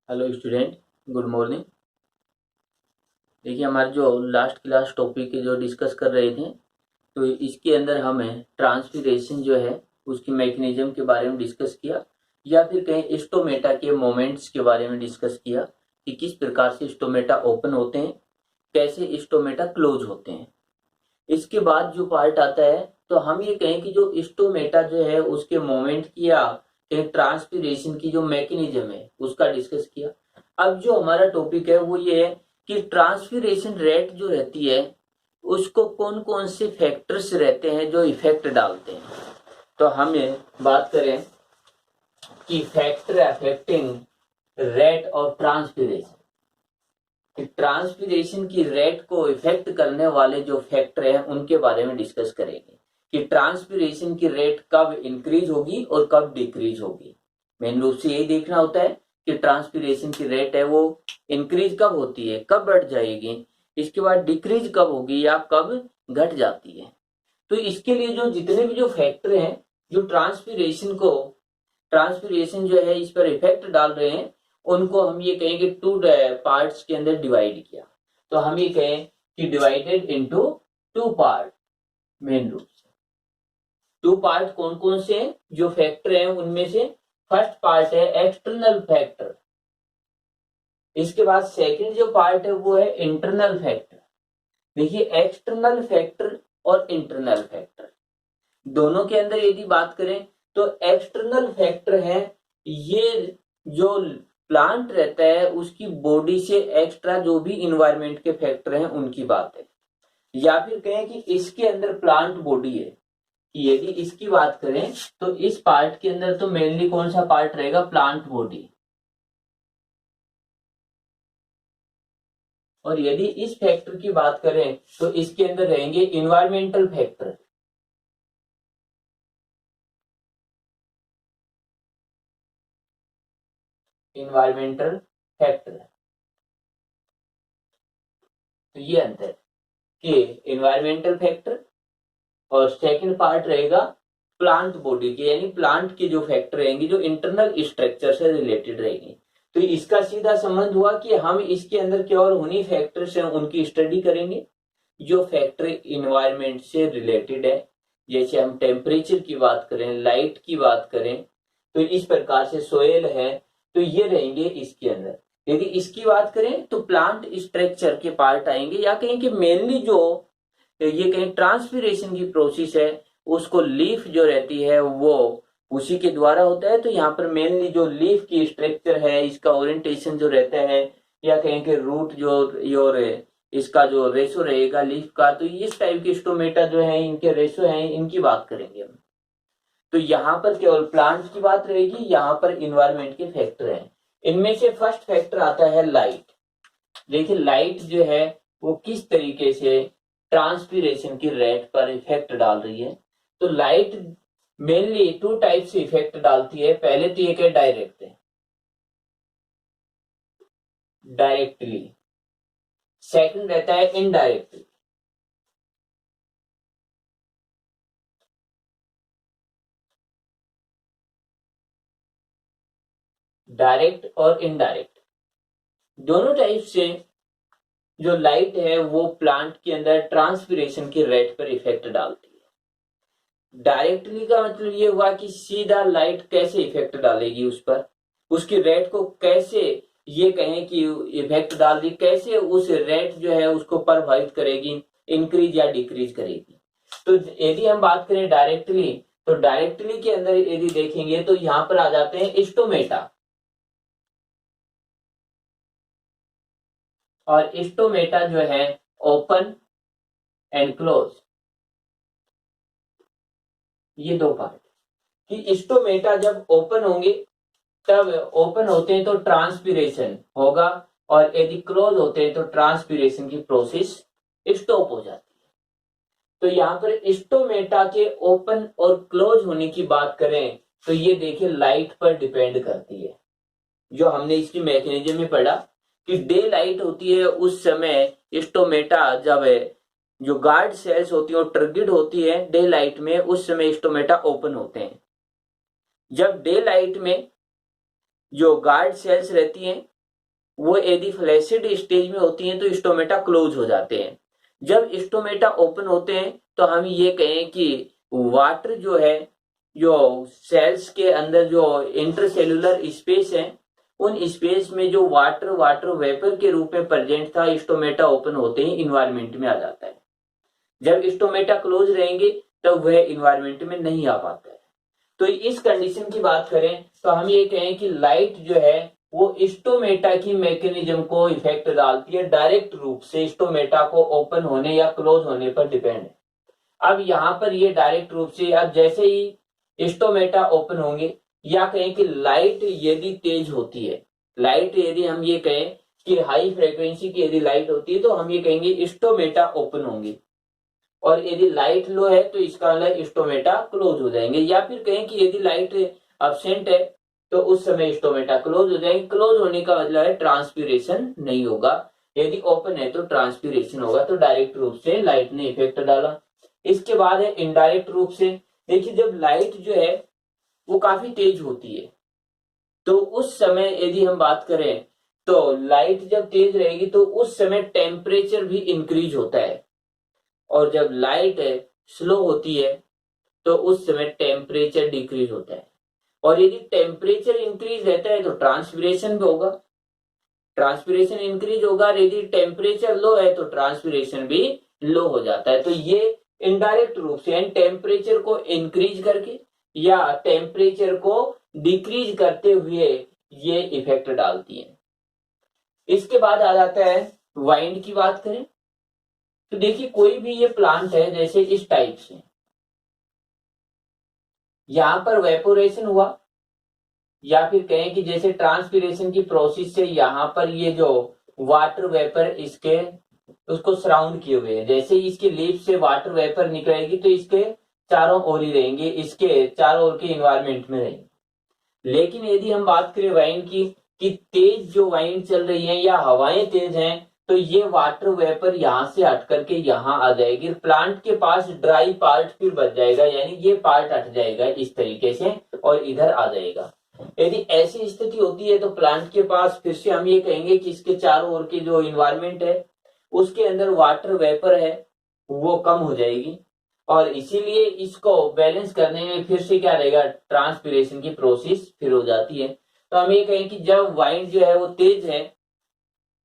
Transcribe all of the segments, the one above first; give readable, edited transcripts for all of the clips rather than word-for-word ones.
Hello student, good morning. देखिए, हमारे जो लास्ट क्लास टॉपिक जो डिस्कस कर रहे थे, तो इसके अंदर हमें ट्रांसपीरेशन जो है उसकी मैकेनिज्म के बारे में डिस्कस किया, या फिर कहें स्टोमेटा के मोमेंट्स के बारे में डिस्कस किया कि किस प्रकार से स्टोमेटा ओपन होते हैं, कैसे स्टोमेटा क्लोज होते हैं। इसके बाद जो पार्ट आता है, तो हम ये कहें कि जो स्टोमेटा जो है उसके मोमेंट की या ट्रांसपीरेशन की जो मैकेनिज्म है उसका डिस्कस किया। अब जो हमारा टॉपिक है वो ये है कि ट्रांसपीरेशन रेट जो रहती है उसको कौन कौन से फैक्टर्स रहते हैं जो इफेक्ट डालते हैं। तो हम ये बात करें कि factor affecting rate of transpiration, कि ट्रांसपीरेशन की रेट को इफेक्ट करने वाले जो फैक्टर हैं उनके बारे में डिस्कस करेंगे कि ट्रांसपीरेशन की रेट कब इंक्रीज होगी और कब डिक्रीज होगी। मेन रूप से यही देखना होता है कि ट्रांसपीरेशन की रेट है वो इंक्रीज कब होती है, कब बढ़ जाएगी, इसके बाद डिक्रीज कब होगी या कब घट जाती है। तो इसके लिए जो जितने भी जो फैक्टर हैं जो ट्रांसपीरेशन जो है इस पर इफेक्ट डाल रहे हैं, उनको हम ये कहेंगे टू पार्ट्स के अंदर डिवाइड किया। तो हम ये कहें कि divided into two part. Main रूप से टू पार्ट कौन कौन से हैं जो फैक्टर हैं उनमें से फर्स्ट पार्ट है एक्सटर्नल फैक्टर, इसके बाद सेकंड जो पार्ट है वो है इंटरनल फैक्टर। देखिए, एक्सटर्नल फैक्टर और इंटरनल फैक्टर दोनों के अंदर यदि बात करें तो एक्सटर्नल फैक्टर है ये जो प्लांट रहता है उसकी बॉडी से एक्स्ट्रा जो भी इन्वायरमेंट के फैक्टर हैं उनकी बात है, या फिर कहें कि इसके अंदर प्लांट बॉडी है कि यदि इसकी बात करें तो इस पार्ट के अंदर तो मेनली कौन सा पार्ट रहेगा, प्लांट बॉडी। और यदि इस फैक्टर की बात करें तो इसके अंदर रहेंगे इन्वायरमेंटल फैक्टर। इन्वायरमेंटल फैक्टर, तो ये अंतर कि इन्वायरमेंटल फैक्टर और सेकंड पार्ट रहेगा प्लांट बॉडी के, यानी प्लांट के जो फैक्टर रहेंगे जो इंटरनल स्ट्रक्चर से रिलेटेड रहेंगे। तो इसका सीधा संबंध हुआ कि हम इसके अंदर केवल उन्हीं फैक्टर्स हैं उनकी स्टडी करेंगे जो फैक्टर इन्वायरमेंट से रिलेटेड है। जैसे हम टेम्परेचर की बात करें, लाइट की बात करें, तो इस प्रकार से सोयल है, तो ये रहेंगे इसके अंदर। यदि इसकी बात करें तो प्लांट स्ट्रक्चर के पार्ट आएंगे, या कहें कि मेनली जो ये कहें ट्रांसपीरेशन की प्रोसेस है उसको लीफ जो रहती है वो उसी के द्वारा होता है। तो यहाँ पर मेनली जो लीफ की स्ट्रक्चर है इसका ओरिएंटेशन जो रहता है, या कहें कि रूट जो और इसका जो रेशो रहेगा लीफ का, तो इस टाइप के स्टोमेटा जो है इनके रेशो हैं, इनकी बात करेंगे हम। तो यहाँ पर केवल प्लांट की बात रहेगी, यहाँ पर इन्वायरमेंट के फैक्टर हैं। इनमें से फर्स्ट फैक्टर आता है लाइट। देखिए, लाइट जो है वो किस तरीके से ट्रांसपीरेशन की रेट पर इफेक्ट डाल रही है। तो लाइट मेनली टू टाइप से इफेक्ट डालती है। पहले तो एक है डायरेक्टली, सेकंड रहता है इनडायरेक्टली। डायरेक्ट और इनडायरेक्ट दोनों टाइप से जो लाइट है वो प्लांट के अंदर ट्रांसपीरेशन की रेट पर इफेक्ट डालती है। डायरेक्टली का मतलब ये हुआ कि सीधा लाइट कैसे इफेक्ट डालेगी उस पर, उसकी रेट को कैसे ये कहें कि इफेक्ट डाल दी, कैसे उस रेट जो है उसको प्रभावित करेगी, इंक्रीज या डिक्रीज करेगी। तो यदि हम बात करें डायरेक्टली, तो डायरेक्टली के अंदर यदि देखेंगे तो यहां पर आ जाते हैं स्टोमेटा। और स्टोमेटा जो है ओपन एंड क्लोज, ये दो पार्ट। कि स्टोमेटा जब ओपन होंगे, तब ओपन होते हैं तो ट्रांसपीरेशन होगा, और यदि क्लोज होते हैं तो ट्रांसपीरेशन की प्रोसेस स्टॉप हो जाती है। तो यहाँ पर स्टोमेटा के ओपन और क्लोज होने की बात करें तो ये देखिए लाइट पर डिपेंड करती है। जो हमने इसकी मैकेनिज्म में पढ़ा कि डे लाइट होती है उस समय स्टोमेटा जब जो गार्ड सेल्स होती है और ट्रिगर्ड होती है डे लाइट में, उस समय स्टोमेटा ओपन होते हैं। जब डे लाइट में जो गार्ड सेल्स रहती हैं वो यदि फ्लैसिड स्टेज में होती हैं तो स्टोमेटा क्लोज हो जाते हैं। जब स्टोमेटा ओपन होते हैं तो हम ये कहें कि वाटर जो है, जो सेल्स के अंदर जो इंटरसेलुलर स्पेस है, उन स्पेस में जो वाटर वाटर वेपर के रूप में प्रेजेंट था, स्टोमेटा ओपन होते ही इन्वायरमेंट में आ जाता है। जब स्टोमेटा क्लोज रहेंगे तब वह इन्वायरमेंट में नहीं आ पाता है। तो इस कंडीशन की बात करें तो हम ये कहें कि लाइट जो है वो स्टोमेटा की मैकेनिज्म को इफेक्ट डालती है, डायरेक्ट रूप से स्टोमेटा को ओपन होने या क्लोज होने पर डिपेंड है। अब यहाँ पर ये डायरेक्ट रूप से, अब जैसे ही स्टोमेटा ओपन होंगे या कहें कि लाइट यदि तेज होती है, लाइट यदि हम ये कहें कि हाई फ्रीक्वेंसी की यदि लाइट होती है तो हम ये कहेंगे स्टोमेटा ओपन होंगे, और यदि लाइट लो है तो इसका मतलब स्टोमेटा क्लोज हो जाएंगे। या फिर कहें कि यदि लाइट अब्सेंट है तो उस समय स्टोमेटा क्लोज हो जाएंगे। क्लोज होने का मतलब है ट्रांसपीरेशन नहीं होगा, यदि ओपन है तो ट्रांसपीरेशन होगा। तो डायरेक्ट रूप से लाइट ने इफेक्ट डाला। इसके बाद है इनडायरेक्ट रूप से। देखिए जब लाइट जो है वो काफी तेज होती है तो उस समय यदि हम बात करें तो लाइट जब तेज रहेगी तो उस समय टेम्परेचर भी इंक्रीज होता है, और जब लाइट स्लो होती है तो उस समय टेम्परेचर डिक्रीज होता है। और यदि टेम्परेचर इंक्रीज रहता है तो ट्रांसपिरेशन भी होगा, ट्रांसपिरेशन इंक्रीज होगा। यदि टेम्परेचर लो है तो ट्रांसपिरेशन भी लो हो जाता है। तो ये इनडायरेक्ट रूप से टेम्परेचर को इंक्रीज करके या टेम्परेचर को डिक्रीज करते हुए ये इफेक्ट डालती है। इसके बाद आ जाता है वाइंड की बात करें तो देखिए कोई भी ये प्लांट है जैसे इस टाइप से, यहां पर वेपोरेशन हुआ या फिर कहें कि जैसे ट्रांसपीरेशन की प्रोसेस से यहां पर ये जो वाटर वेपर इसके उसको सराउंड किए हुए हैं, जैसे ही इसकी लीफ से वाटर वेपर निकलेगी तो इसके चारों ओर ही रहेंगे, इसके चारों ओर के इन्वायरमेंट में रहेंगे। लेकिन यदि हम बात करें वाइन की कि तेज जो वाइन चल रही है या हवाएं तेज हैं तो ये वाटर वेपर यहां से हट करके यहां आ जाएगी, प्लांट के पास ड्राई पार्ट फिर बच जाएगा, यानी ये पार्ट हट जाएगा इस तरीके से और इधर आ जाएगा। यदि ऐसी स्थिति होती है तो प्लांट के पास फिर से हम ये कहेंगे कि इसके चारों ओर के जो इन्वायरमेंट है उसके अंदर वाटर वेपर है वो कम हो जाएगी, और इसीलिए इसको बैलेंस करने में फिर से क्या रहेगा, ट्रांसपीरेशन की प्रोसेस फिर हो जाती है। तो हम ये कहें कि जब वाइन जो है वो तेज है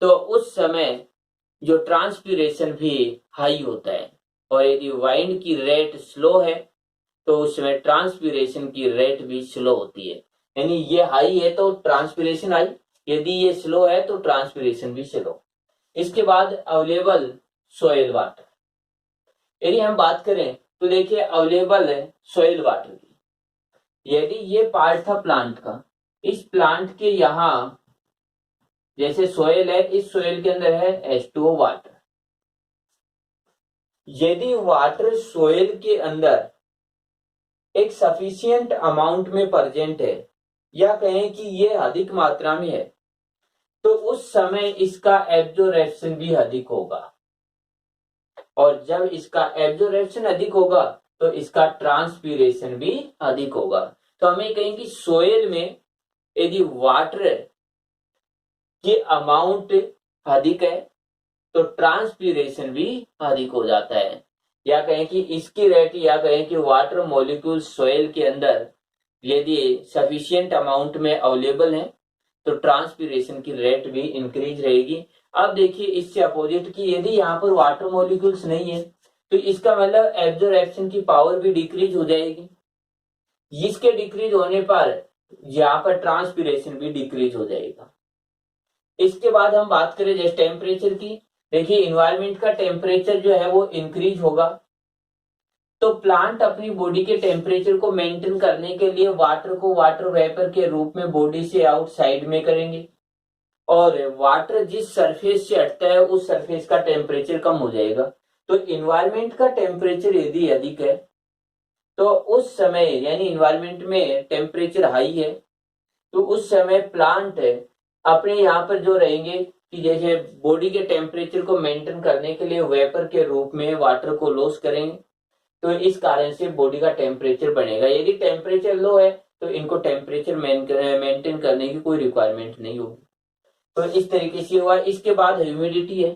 तो उस समय जो ट्रांसपीरेशन भी हाई होता है, और यदि वाइन की रेट स्लो है तो उस समय ट्रांसपीरेशन की रेट भी स्लो होती है। यानी ये हाई है तो ट्रांसपीरेशन हाई, यदि ये स्लो है तो ट्रांसपीरेशन भी स्लो। इसके बाद अवेलेबल सोयल वाटर, यदि हम बात करें तो देखिए अवेलेबल है सोयल वाटर की। यदि ये पार्ट था प्लांट का, इस प्लांट के यहाँ जैसे सोयल है, इस सोयल के अंदर है H2O वाटर। यदि वाटर सोयल के अंदर एक सफिशियंट अमाउंट में प्रेजेंट है या कहें कि ये अधिक मात्रा में है तो उस समय इसका एब्जॉर्प्शन भी अधिक होगा, और जब इसका एब्जॉर्प्शन अधिक होगा तो इसका ट्रांसपीरेशन भी अधिक होगा। तो हमें कहें कि सोयल में यदि वाटर की अमाउंट अधिक है तो ट्रांसपीरेशन भी अधिक हो जाता है, या कहें कि इसकी रेट, या कहें कि वाटर मॉलिक्यूल सोयल के अंदर यदि सफिशिएंट अमाउंट में अवेलेबल है तो ट्रांसपीरेशन की रेट भी इंक्रीज रहेगी। अब देखिए इससे अपोजिट की यदि यहाँ पर वाटर मॉलिक्यूल्स नहीं है तो इसका मतलब एब्जॉर्प्शन की पावर भी डिक्रीज हो जाएगी। इसके डिक्रीज होने पर यहाँ पर ट्रांसपीरेशन भी डिक्रीज हो जाएगा। इसके बाद हम बात करें जैसे टेम्परेचर की, देखिए इन्वायरमेंट का टेम्परेचर जो है वो इंक्रीज होगा तो प्लांट अपनी बॉडी के टेम्परेचर को मेंटेन करने के लिए वाटर को वाटर वेपर के रूप में बॉडी से आउटसाइड में करेंगे, और वाटर जिस सरफेस से हटता है उस सरफेस का टेम्परेचर कम हो जाएगा। तो इन्वायरमेंट का टेम्परेचर यदि अधिक है तो उस समय, यानी इन्वायरमेंट में टेम्परेचर हाई है तो उस समय प्लांट अपने यहाँ पर जो रहेंगे कि जैसे बॉडी के टेम्परेचर को मेंटेन करने के लिए वेपर के रूप में वाटर को लॉस करेंगे, तो इस कारण से बॉडी का टेम्परेचर बढ़ेगा। यदि टेम्परेचर लो है तो इनको टेम्परेचर मेंटेन करने की कोई रिक्वायरमेंट नहीं होगी। तो इस तरीके से हुआ। इसके बाद ह्यूमिडिटी है।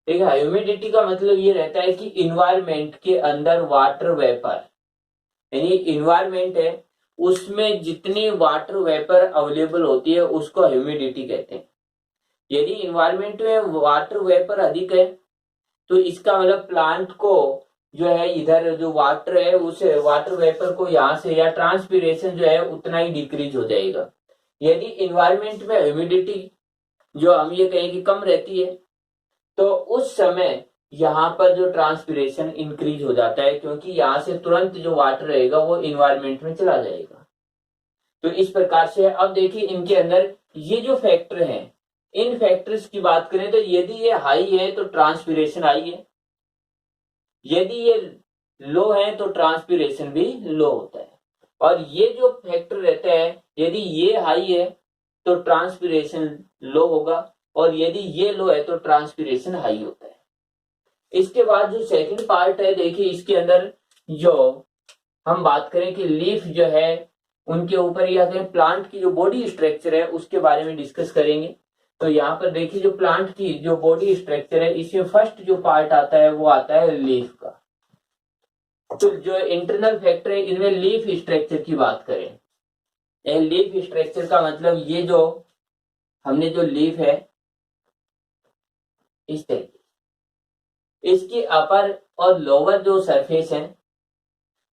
देखिए ह्यूमिडिटी का मतलब ये रहता है कि इन्वायरमेंट के अंदर वाटर वेपर, यानी इन्वायरमेंट है उसमें जितनी वाटर वेपर अवेलेबल होती है उसको ह्यूमिडिटी कहते हैं। यदि इन्वायरमेंट में वाटर वेपर अधिक है तो इसका मतलब प्लांट को जो है इधर जो वाटर है उस वाटर वेपर को यहाँ से या ट्रांसपीरेशन जो है उतना ही डिक्रीज हो जाएगा। यदि इन्वायरमेंट में ह्यूमिडिटी जो हम ये कहें कि कम रहती है तो उस समय यहाँ पर जो ट्रांसपीरेशन इंक्रीज हो जाता है, क्योंकि यहाँ से तुरंत जो वाटर रहेगा वो इन्वायरमेंट में चला जाएगा। तो इस प्रकार से अब देखिए इनके अंदर ये जो फैक्टर हैं, इन फैक्टर्स की बात करें तो यदि ये हाई है तो ट्रांसपीरेशन हाई है, यदि ये लो है तो ट्रांसपीरेशन भी लो होता है। और ये जो फैक्टर रहता है यदि ये हाई है तो ट्रांसपीरेशन लो होगा, और यदि ये लो है तो ट्रांसपीरेशन हाई होता है। इसके बाद जो सेकंड पार्ट है, देखिए इसके अंदर जो हम बात करें कि लीफ जो है उनके ऊपर या कहें प्लांट की जो बॉडी स्ट्रक्चर है उसके बारे में डिस्कस करेंगे। तो यहाँ पर देखिए जो प्लांट की जो बॉडी स्ट्रक्चर है इसमें फर्स्ट जो पार्ट आता है वो आता है लीफ का। तो जो इंटरनल फैक्टर है इनमें लीफ स्ट्रक्चर की बात करें, लीफ स्ट्रक्चर का मतलब ये जो हमने जो लीफ है इस तरीके, इसकी अपर और लोअर जो सरफेस है,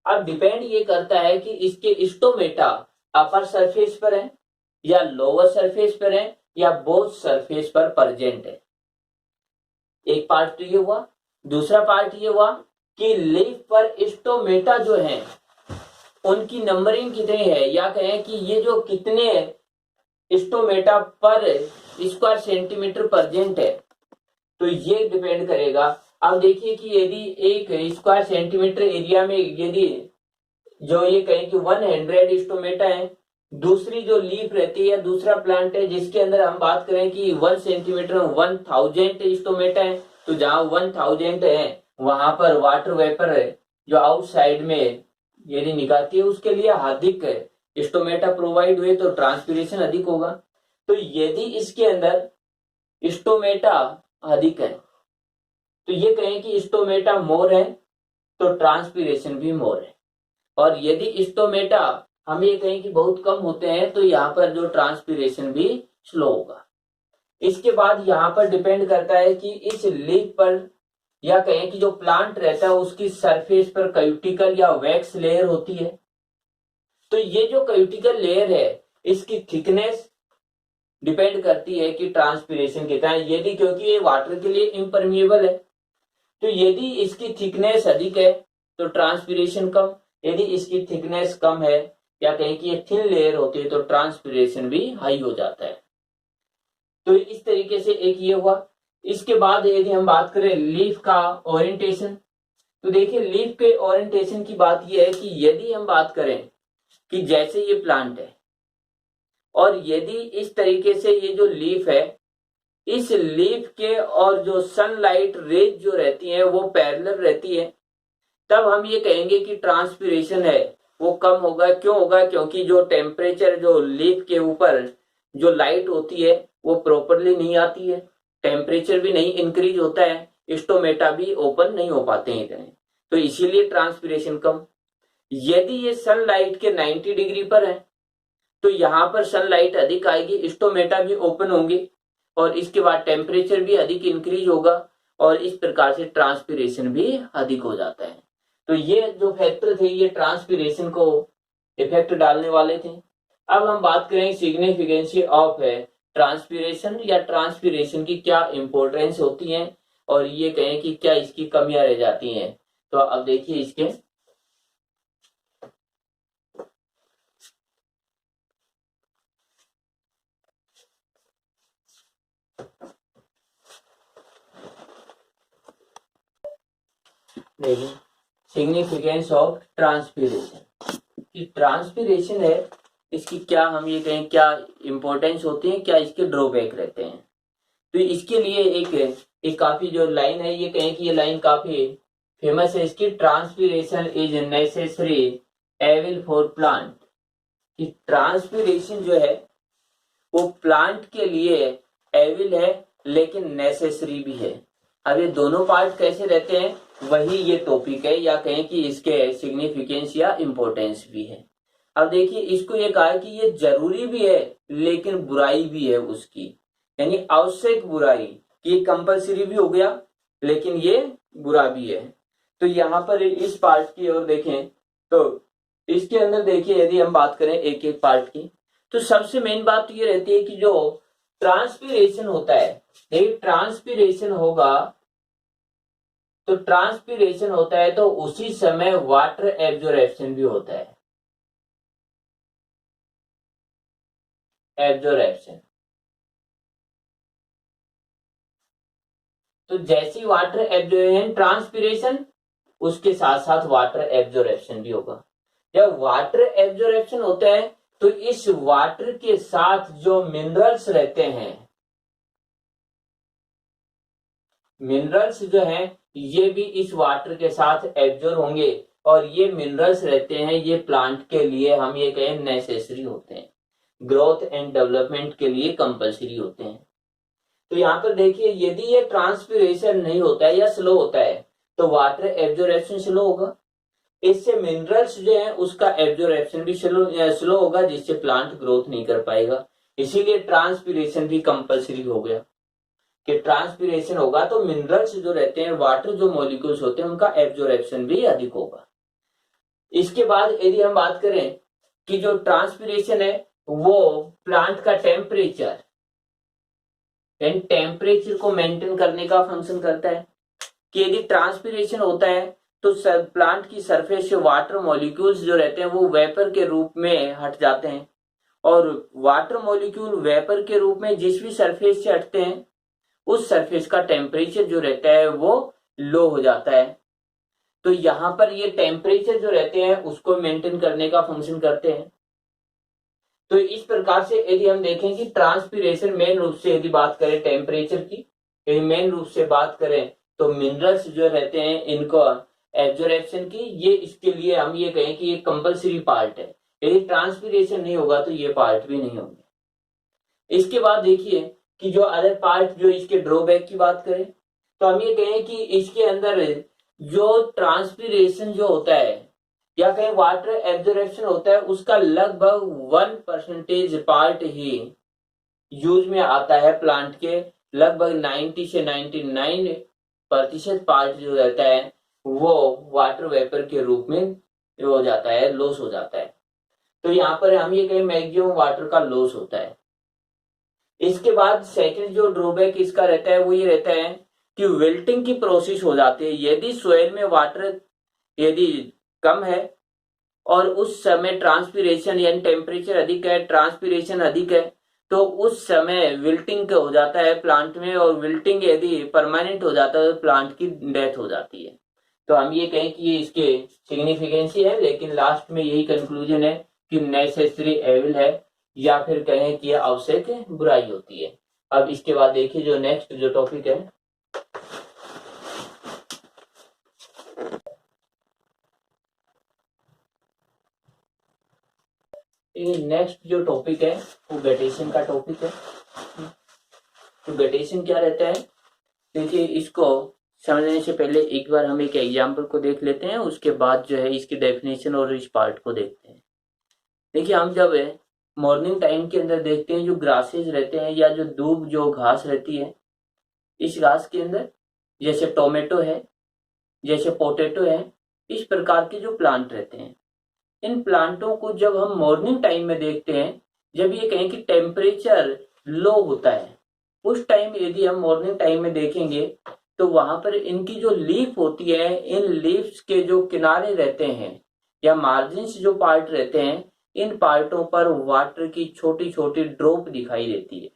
अब डिपेंड ये करता है कि इसके स्टोमेटा अपर सरफेस पर है या लोअर सरफेस पर है या बोथ सरफेस पर प्रेजेंट है। एक पार्ट तो ये हुआ। दूसरा पार्ट ये हुआ कि लीफ पर स्टोमेटा जो है उनकी नंबरिंग कितनी है, या कहें कि ये जो कितने स्टोमेटा पर स्क्वायर सेंटीमीटर प्रेजेंट है, तो ये डिपेंड करेगा। अब देखिए कि यदि एक स्क्वायर सेंटीमीटर एरिया में यदि जो ये कहें कि 100 स्टोमेटा है, दूसरी जो लीफ रहती है या दूसरा प्लांट है जिसके अंदर हम बात करें कि 1 सेंटीमीटर 1000 स्टोमेटा है, तो जहां 1000 है वहां पर वाटर वेपर है जो आउटसाइड में यदि निकालती है उसके लिए अधिक स्टोमेटा प्रोवाइड हुए तो ट्रांसपीरेशन अधिक होगा। तो यदि इसके अंदर स्टोमेटा अधिक है तो ये कहें कि स्टोमेटा मोर है तो ट्रांसपीरेशन भी मोर है, और यदि स्टोमेटा हम ये कहें कि बहुत कम होते हैं तो यहाँ पर जो ट्रांसपीरेशन भी स्लो होगा। इसके बाद यहाँ पर डिपेंड करता है कि इस लीफ पर या कहें कि जो प्लांट रहता है उसकी सरफेस पर क्यूटिकल या वैक्स लेयर होती है। तो ये जो क्यूटिकल लेयर है इसकी थिकनेस डिपेंड करती है कि ट्रांसपीरेशन कितना है। यदि क्योंकि ये वाटर के लिए इम्परमिएबल है तो यदि इसकी थिकनेस अधिक है तो ट्रांसपीरेशन कम, यदि इसकी थिकनेस कम है या कहें कि ये थिन लेयर होती है तो ट्रांसपीरेशन भी हाई हो जाता है। तो इस तरीके से एक ये हुआ। इसके बाद यदि हम बात करें लीफ का ओरिएंटेशन, तो देखिए लीफ के ओरिएंटेशन की बात यह है कि यदि हम बात करें कि जैसे ये प्लांट है और यदि इस तरीके से ये जो लीफ है इस लीफ के और जो सनलाइट रेज जो रहती है वो पैरेलल रहती है, तब हम ये कहेंगे कि ट्रांसपीरेशन है वो कम होगा। क्यों होगा? क्योंकि जो टेम्परेचर जो लीफ के ऊपर जो लाइट होती है वो प्रॉपरली नहीं आती है, टेम्परेचर भी नहीं इंक्रीज होता है, स्टोमेटा भी ओपन नहीं हो पाते हैं इतने, तो इसीलिए ट्रांसपीरेशन कम। यदि ये सनलाइट के 90 डिग्री पर है तो यहाँ पर सनलाइट अधिक आएगी, स्टोमेटा भी ओपन होंगे और इसके बाद टेम्परेचर भी अधिक इंक्रीज होगा और इस प्रकार से ट्रांसपीरेशन भी अधिक हो जाता है। तो ये जो फैक्टर थे ये ट्रांसपीरेशन को इफेक्ट डालने वाले थे। अब हम बात करें सिग्निफिकेंसी ऑफ ट्रांसपीरेशन या ट्रांसपीरेशन की क्या इंपॉर्टेंस होती है और ये कहें कि क्या इसकी कमियां रह जाती हैं। तो अब देखिए इसके सिग्निफिकेंस ऑफ ट्रांसपीरेशन, कि ट्रांसपीरेशन है इसकी क्या हम ये कहें क्या इंपॉर्टेंस होती है, क्या इसके ड्रॉबैक रहते हैं। तो इसके लिए एक काफी जो लाइन है ये कहें कि ये लाइन काफी फेमस है इसकी, transpiration is necessary evil for plant, कि ट्रांसपीरेशन जो है वो प्लांट के लिए एविल है लेकिन नेसेसरी भी है। अब ये दोनों पार्ट कैसे रहते हैं, वही ये टॉपिक है, या कहें कि इसके सिग्निफिकेंस या इंपॉर्टेंस भी है। अब देखिए, इसको ये कहा कि ये जरूरी भी है लेकिन बुराई भी है उसकी, यानी आवश्यक बुराई, कि ये कंपलसरी भी हो गया लेकिन ये बुरा भी है। तो यहाँ पर इस पार्ट की ओर देखें तो इसके अंदर देखिए, यदि हम बात करें एक एक पार्ट की, तो सबसे मेन बात तो ये रहती है कि जो ट्रांसपीरेशन होता है, देखिए ट्रांसपीरेशन होगा, तो ट्रांसपीरेशन होता है तो उसी समय वाटर एब्जॉर्प्शन भी होता है, एब्जॉर्प्शन। तो जैसी वाटर एब्जॉर्प्शन ट्रांसपीरेशन, उसके साथ साथ वाटर एब्जॉर्प्शन भी होगा। जब वाटर एब्जॉर्प्शन होता है तो इस वाटर के साथ जो मिनरल्स रहते हैं, मिनरल्स जो हैं ये भी इस वाटर के साथ एब्जॉर्ब होंगे, और ये मिनरल्स रहते हैं ये प्लांट के लिए हम ये कहें नेसेसरी होते हैं, ग्रोथ एंड डेवलपमेंट के लिए कंपलसरी होते हैं। तो यहाँ पर देखिए, यदि ये ट्रांसपीरेशन नहीं होता है या स्लो होता है तो वाटर एब्जॉर्प्शन स्लो होगा, इससे मिनरल्स जो है उसका एब्जॉर्प्शन भी स्लो होगा, जिससे प्लांट ग्रोथ नहीं कर पाएगा। इसीलिए ट्रांसपीरेशन भी कंपलसरी हो गया कि ट्रांसपीरेशन होगा तो मिनरल्स जो रहते हैं, वाटर जो मॉलिक्यूल्स होते हैं, उनका एब्जॉर्प्शन भी अधिक होगा। इसके बाद यदि हम बात करें कि जो ट्रांसपीरेशन है वो प्लांट का टेम्परेचर को मेंटेन करने का फंक्शन करता है, कि यदि ट्रांसपीरेशन होता है तो प्लांट की सरफेस से वाटर मॉलिक्यूल्स जो रहते हैं वो वेपर के रूप में हट जाते हैं, और वाटर मॉलिक्यूल वेपर के रूप में जिस भी सरफेस से हटते हैं उस सरफेस का टेम्परेचर जो रहता है वो लो हो जाता है। तो यहां पर ये टेम्परेचर जो रहते हैं उसको मेंटेन करने का फंक्शन करते हैं। तो इस प्रकार से यदि हम देखें कि ट्रांसपीरेशन मेन रूप से, यदि बात करें टेम्परेचर की, यदि मेन रूप से बात करें तो मिनरल्स जो रहते हैं इनको एब्जॉर्प्शन की, ये इसके लिए हम ये कहें कि ये कंपलसरी पार्ट है। यदि ट्रांसपीरेशन नहीं होगा तो ये पार्ट भी नहीं होंगे। इसके बाद देखिए कि जो अदर पार्ट, जो इसके ड्रॉबैक की बात करें तो हम ये कहें कि इसके अंदर जो ट्रांसपीरेशन जो होता है या कहीं वाटर एब्जॉर्प्शन होता है उसका लगभग 1% पार्ट ही यूज में आता है प्लांट के, लगभग 90 से 99% पार्ट जो रहता है वो वाटर वेपर के रूप में हो जाता है, लॉस हो जाता है। तो यहाँ पर हम ये कहें मैक्सिमम वाटर का लॉस होता है। इसके बाद सेकंड जो ड्रॉबैक इसका रहता है वो ये रहता है कि विल्टिंग की प्रोसेस हो जाती है। यदि सोयल में वाटर यदि कम है और उस समय ट्रांसपीरेशन यानी टेम्परेचर अधिक है, ट्रांसपीरेशन अधिक है, तो उस समय विल्टिंग हो जाता है प्लांट में, और विल्टिंग यदि परमानेंट हो जाता है तो प्लांट की डेथ हो जाती है। तो हम ये कहें कि ये इसके सिग्निफिकेंसी है, लेकिन लास्ट में यही कंक्लूजन है कि नेसेसरी एविल है, या फिर कहें कि आवश्यक बुराई होती है। अब इसके बाद देखिए जो नेक्स्ट जो टॉपिक है, नेक्स्ट जो टॉपिक है वो गटेशन का टॉपिक है। तो गटेशन क्या रहता है, देखिए इसको समझने से पहले एक बार हम एक एग्जाम्पल को देख लेते हैं, उसके बाद जो है इसकी डेफिनेशन और इस पार्ट को देखते हैं। देखिए हम जब मॉर्निंग टाइम के अंदर देखते हैं जो ग्रासेस रहते हैं या जो दूब जो घास रहती है, इस घास के अंदर जैसे टोमेटो है, जैसे पोटैटो है, इस प्रकार के जो प्लांट रहते हैं, इन प्लांटों को जब हम मॉर्निंग टाइम में देखते हैं, जब ये कहें कि टेम्परेचर लो होता है, उस टाइम यदि हम मॉर्निंग टाइम में देखेंगे तो वहां पर इनकी जो लीफ होती है, इन लीव्स के जो किनारे रहते हैं या मार्जिन्स जो पार्ट रहते हैं, इन पार्टों पर वाटर की छोटी छोटी ड्रॉप दिखाई देती है।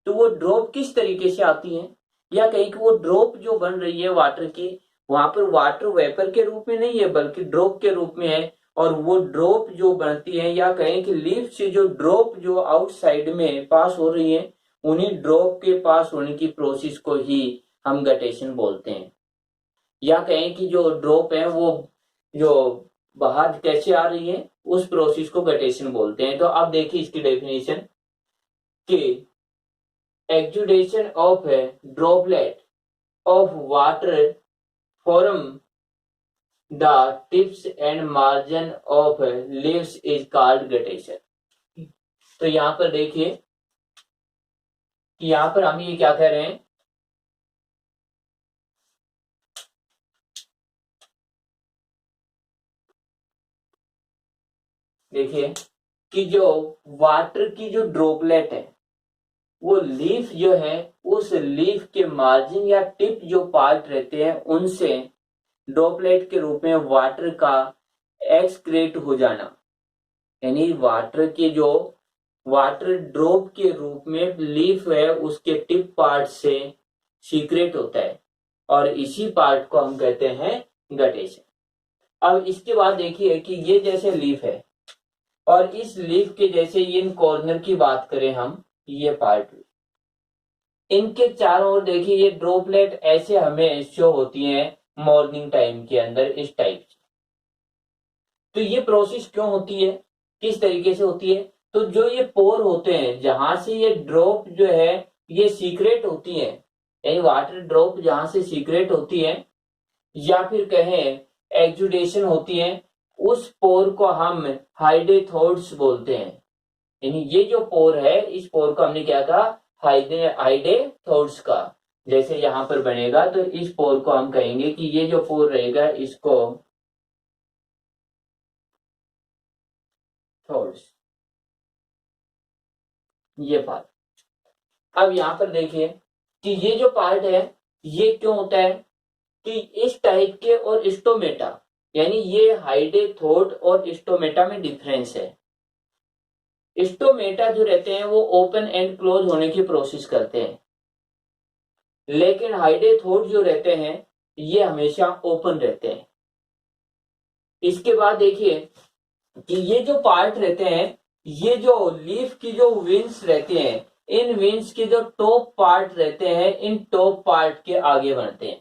तो वो ड्रॉप किस तरीके से आती है, या कहीं कि वो ड्रॉप जो बन रही है वाटर की, वहां पर वाटर वेपर के रूप में नहीं है बल्कि ड्रॉप के रूप में है, और वो ड्रॉप जो बनती है या कहें कि लीफ से जो ड्रॉप जो आउटसाइड में पास हो रही है, उन्हीं ड्रॉप के पास होने की प्रोसेस को ही हम गटेशन बोलते हैं। या कहें कि जो ड्रॉप है वो जो बाहर कैसे आ रही है उस प्रोसेस को गटेशन बोलते हैं। तो अब देखिए इसकी डेफिनेशन कि exudation of a droplet of water from the tips and margin of leaves is called guttation। तो यहां पर देखिए कि यहां पर हम ये क्या कह रहे हैं, देखिए कि जो वाटर की जो ड्रॉपलेट है वो लीफ जो है उस लीफ के मार्जिन या टिप जो पार्ट रहते हैं उनसे ड्रॉपलेट के रूप में वाटर का एक्सक्रेट हो जाना, यानी वाटर के जो वाटर ड्रॉप के रूप में लीफ है उसके टिप पार्ट से सीक्रेट होता है और इसी पार्ट को हम कहते हैं गटेशन। अब इसके बाद देखिए कि ये जैसे लीफ है और इस लीफ के जैसे इन कॉर्नर की बात करें हम, ये पार्ट इनके चारों ओर देखिए ये ड्रॉपलेट ऐसे हमें शो होती हैं मॉर्निंग टाइम के अंदर इस टाइप से। तो ये प्रोसेस क्यों होती है, किस तरीके से होती है, तो जो ये पोर होते हैं जहां से ये ड्रॉप जो है ये सीक्रेट होती है, यानी वाटर ड्रॉप जहां से सीक्रेट होती है या फिर कहें एक्सुडेशन होती है, उस पोर को हम हाइडेथोड्स बोलते हैं। यानी ये जो पोर है इस पोर को हमने क्या कहा, हाइडेथोड्स का। जैसे यहां पर बनेगा तो इस पोर को हम कहेंगे कि ये जो पोर रहेगा इसको थोड्स, ये पार्ट। अब यहां पर देखिए कि ये जो पार्ट है ये क्यों होता है कि इस टाइप के और स्टोमेटा, यानी ये हाइडेथोड और स्टोमेटा में डिफरेंस है। स्टोमेटा जो रहते हैं वो ओपन एंड क्लोज होने की प्रोसेस करते हैं, लेकिन हाइडेथोड जो रहते हैं ये हमेशा ओपन रहते हैं। इसके बाद देखिए कि ये जो पार्ट रहते हैं, ये जो लीफ की जो विंग्स रहते हैं, इन विंग्स के जो टॉप पार्ट रहते हैं इन टॉप पार्ट के आगे बढ़ते हैं।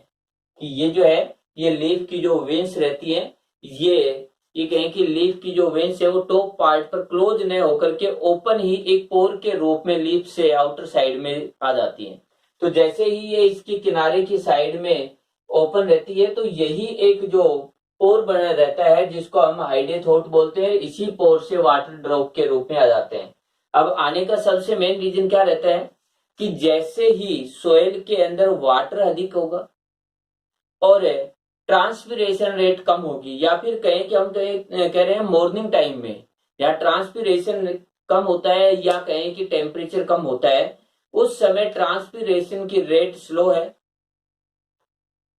कि ये जो है ये लीफ की जो विंग्स रहती है ये कहें कि लीफ की जो वेंस है वो टॉप पार्ट पर क्लोज न होकर के ओपन ही एक पोर के रूप में लीफ से आउटर साइड में आ जाती है। तो जैसे ही ये इसकी किनारे की साइड में ओपन रहती है तो यही एक जो पोर बना रहता है जिसको हम हाइडेथोड बोलते हैं, इसी पोर से वाटर ड्रॉप के रूप में आ जाते हैं। अब आने का सबसे मेन रीजन क्या रहता है कि जैसे ही सोयल के अंदर वाटर अधिक होगा और ट्रांसपिरेशन रेट कम होगी, या फिर कहें कि हम कह रहे हैं मॉर्निंग टाइम में या ट्रांसपिरेशन कम होता है या कहें कि टेम्परेचर कम होता है, उस समय ट्रांसपिरेशन की रेट स्लो है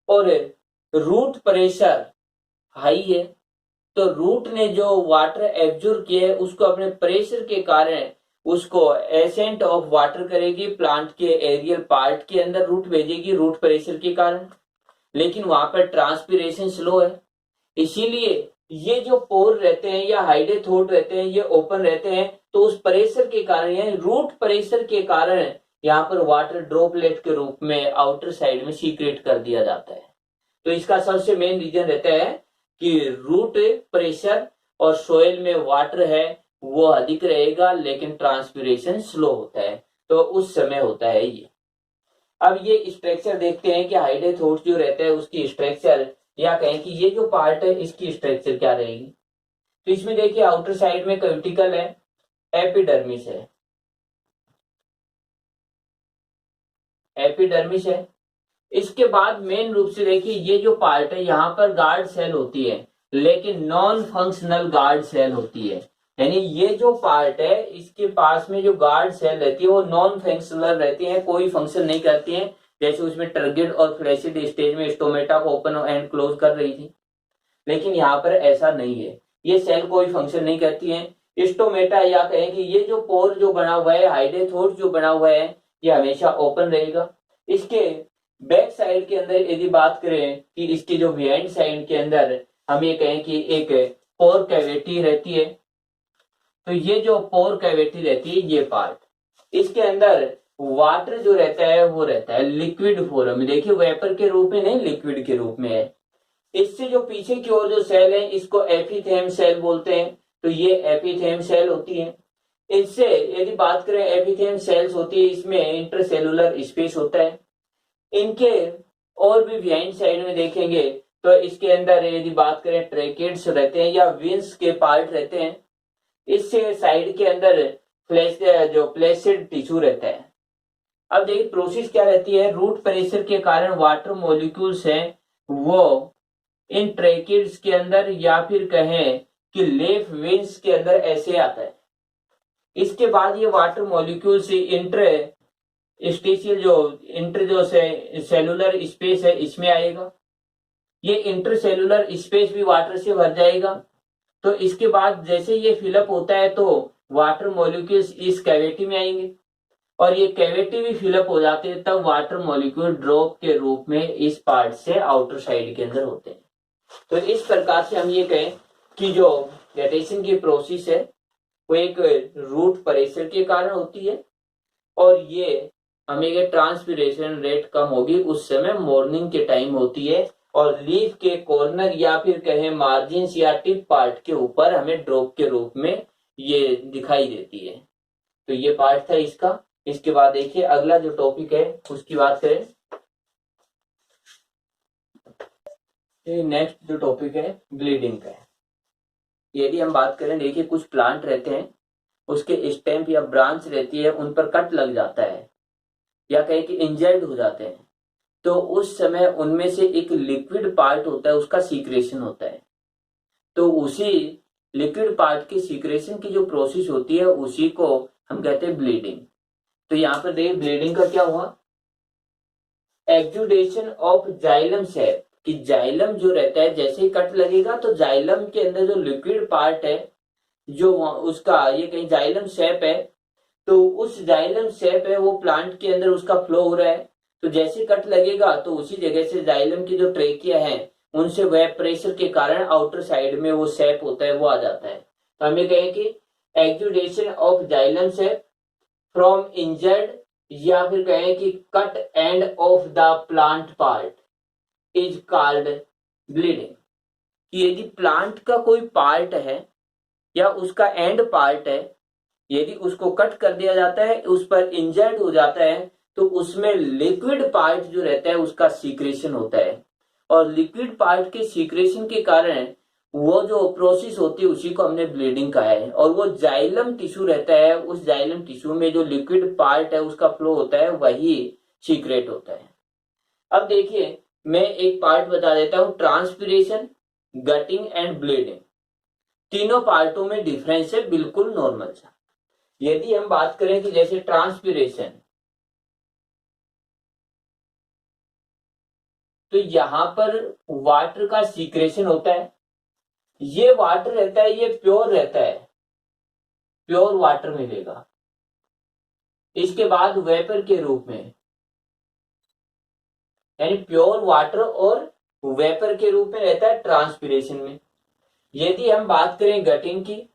और रूट प्रेशर हाई है। तो रूट ने जो वाटर एब्जॉर्ब किया है उसको अपने प्रेशर के कारण उसको एसेंट ऑफ वाटर करेगी, प्लांट के एरियल पार्ट के अंदर रूट भेजेगी रूट प्रेशर के कारण, लेकिन वहां पर ट्रांसपिरेशन स्लो है। इसीलिए ये जो पोर रहते हैं या हाइडेथोड रहते हैं ये ओपन रहते हैं, तो उस प्रेशर के कारण यानी रूट प्रेशर के कारण यहाँ पर वाटर ड्रॉपलेट के रूप में आउटर साइड में सीक्रेट कर दिया जाता है। तो इसका सबसे मेन रीजन रहता है कि रूट प्रेशर और सोयल में वाटर है वो अधिक रहेगा लेकिन ट्रांसपिरेशन स्लो होता है, तो उस समय होता है ये। अब ये स्ट्रक्चर देखते हैं कि हाइडेथोड जो रहता है उसकी स्ट्रक्चर या कहें कि ये जो पार्ट है इसकी स्ट्रक्चर क्या रहेगी। तो इसमें देखिए आउटर साइड में क्यूटिकल है, एपिडर्मिस है, एपिडर्मिस है। इसके बाद मेन रूप से देखिए ये जो पार्ट है यहाँ पर गार्ड सेल होती है लेकिन नॉन फंक्शनल गार्ड सेल होती है, यानी ये जो पार्ट है इसके पास में जो गार्ड सेल रहती है वो नॉन फंक्शनल रहती है, कोई फंक्शन नहीं करती है। जैसे उसमें टर्गिड और फ्लैसिड स्टेज में स्टोमेटा को ओपन एंड क्लोज कर रही थी, लेकिन यहाँ पर ऐसा नहीं है, ये सेल कोई फंक्शन नहीं करती है। स्टोमेटा या कहें कि ये जो पोर जो बना हुआ है, हाइडेथोड जो बना हुआ है, ये हमेशा ओपन रहेगा। इसके बैक साइड के अंदर यदि बात करें कि इसके जो बिहाइंड साइड के अंदर हम ये कहें कि एक पोर कैविटी रहती है, तो ये जो पोर कैविटी रहती है ये पार्ट, इसके अंदर वाटर जो रहता है वो रहता है लिक्विड फॉर्म में, देखिए वेपर के रूप में नहीं लिक्विड के रूप में है। इससे जो पीछे की ओर जो सेल है इसको एपिथेम सेल बोलते हैं, तो ये एपिथेम सेल होती है। इससे यदि बात करें एपिथेलियल सेल्स होती है, इसमें इंटरसेलुलर स्पेस होता है। इनके और भी बिहाइंड साइड में देखेंगे तो इसके अंदर यदि बात करें ट्रैकेट्स रहते हैं या विंस के पार्ट रहते हैं। इससे साइड के अंदर फ्लैश जो फ्लैशिड टिश्यू रहता है। अब देखिए प्रोसेस क्या रहती है, रूट प्रेशर के कारण वाटर मॉलिक्यूल्स हैं वो इन ट्रैकेट्स के अंदर या फिर कहें कि लेफ वेन्स के अंदर ऐसे आता है। इसके बाद ये वाटर मॉलिक्यूल से इंटरस्टेशियल जो सेलुलर स्पेस है इसमें आएगा। ये इंटरसेलुलर स्पेस भी वाटर से भर जाएगा। तो इसके बाद जैसे ये फिलअप होता है तो वाटर मॉलिक्यूल्स इस कैविटी में आएंगे और ये कैविटी भी फिलअप हो जाते हैं, तब वाटर मॉलिक्यूल ड्रॉप के रूप में इस पार्ट से आउटर साइड के अंदर होते हैं। तो इस प्रकार से हम ये कहें कि जो डेटेशन की प्रोसेस है वो एक रूट प्रेशर के कारण होती है और ये हमें ट्रांसपिरेशन रेट कम होगी उस समय मॉर्निंग के टाइम होती है और लीफ के कॉर्नर या फिर कहें मार्जिन या टिप पार्ट के ऊपर हमें ड्रॉप के रूप में ये दिखाई देती है। तो ये पार्ट था इसका। इसके बाद देखिए अगला जो टॉपिक है उसकी बात करें। नेक्स्ट जो टॉपिक है ब्लीडिंग का है। यदि हम बात करें, देखिए कुछ प्लांट रहते हैं उसके स्टेम या ब्रांच रहती है, उन पर कट लग जाता है या कहें कि इंजर्ड हो जाते हैं, तो उस समय उनमें से एक लिक्विड पार्ट होता है उसका सीक्रेशन होता है। तो उसी लिक्विड पार्ट के सीक्रेशन की जो प्रोसेस होती है उसी को हम कहते हैं ब्लीडिंग। तो यहाँ पर देखिए ब्लीडिंग का क्या हुआ, एक्जुडेशन ऑफ जाइलम सेप कि जाइलम जो रहता है जैसे ही कट लगेगा तो जाइलम के अंदर जो लिक्विड पार्ट है जो उसका ये कहीं जाइलम सेप है, तो उस जाइलम सेप है वो प्लांट के अंदर उसका फ्लो हो रहा है। तो जैसे कट लगेगा तो उसी जगह से जाइलम की जो ट्रेकिया है उनसे वह प्रेशर के कारण आउटर साइड में वो सेप होता है वो आ जाता है। तो हमें कहें कि exudation of xylem sap from injured या फिर कहें कि cut end of the plant part is called bleeding. कि यदि प्लांट का कोई पार्ट है या उसका एंड पार्ट है, यदि उसको कट कर दिया जाता है, उस पर इंजर्ड हो जाता है, तो उसमें लिक्विड पार्ट जो रहता है उसका सीक्रेशन होता है और लिक्विड पार्ट के सीक्रेशन के कारण वो जो प्रोसेस होती है उसी को हमने ब्लीडिंग कहा है। और वो जाइलम टिश्यू रहता है, उस जाइलम टिश्यू में जो लिक्विड पार्ट है उसका फ्लो होता है वही सीक्रेट होता है। अब देखिए मैं एक पार्ट बता देता हूं, ट्रांसपिरेशन, गटिंग एंड ब्लीडिंग, तीनों पार्टों में डिफरेंस है बिल्कुल नॉर्मल सा। यदि हम बात करें कि जैसे ट्रांसपिरेशन, तो यहां पर वाटर का सीक्रेशन होता है। ये वाटर रहता है ये प्योर रहता है, प्योर वाटर मिलेगा। इसके बाद वेपर के रूप में, यानी प्योर वाटर और वेपर के रूप में रहता है ट्रांसपिरेशन में। यदि हम बात करें गटिंग की,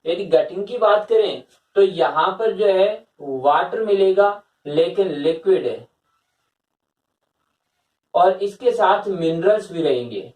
यदि गटिंग की बात करें तो यहां पर जो है वाटर मिलेगा लेकिन लिक्विड है और इसके साथ मिनरल्स भी रहेंगे।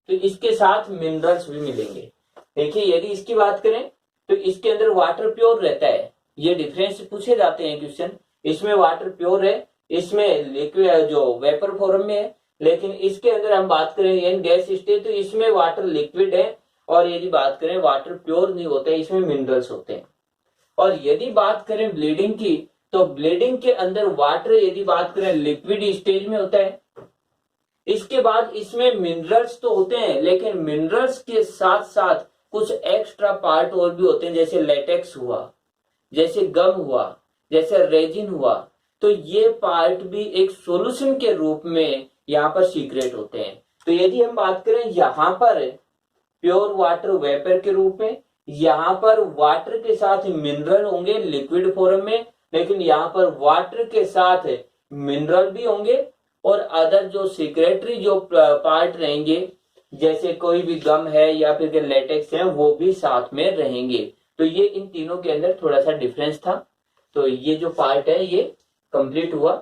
तो इसके साथ मिनरल्स भी मिलेंगे। देखिए यदि इसकी बात करें तो इसके अंदर वाटर प्योर रहता है। ये डिफरेंस पूछे जाते हैं क्वेश्चन, इसमें वाटर प्योर है, इसमें लिक्विड जो वेपर फॉर्म में है। लेकिन इसके अंदर हम बात करें इन गैस स्टेज तो इसमें वाटर लिक्विड है और यदि बात करें वाटर प्योर नहीं होता है, इसमें मिनरल्स होते हैं। और यदि बात करें ब्लीडिंग की तो ब्लीडिंग के अंदर वाटर यदि बात करें लिक्विड स्टेज में होता है। इसके बाद इसमें मिनरल्स तो होते हैं लेकिन मिनरल्स के साथ साथ कुछ एक्स्ट्रा पार्ट और भी होते हैं, जैसे लेटेक्स हुआ, जैसे गम हुआ, जैसे रेजिन हुआ। तो ये पार्ट भी एक सॉल्यूशन के रूप में यहाँ पर सीक्रेट होते हैं। तो यदि हम बात करें यहाँ पर प्योर वाटर वेपर के रूप में, यहाँ पर वाटर के साथ मिनरल होंगे लिक्विड फॉर्म में, लेकिन यहाँ पर वाटर के साथ मिनरल भी होंगे और अदर जो सीक्रेटरी जो पार्ट रहेंगे जैसे कोई भी गम है या फिर लेटेक्स है वो भी साथ में रहेंगे। तो ये इन तीनों के अंदर थोड़ा सा डिफरेंस था। तो ये जो पार्ट है ये कंप्लीट हुआ।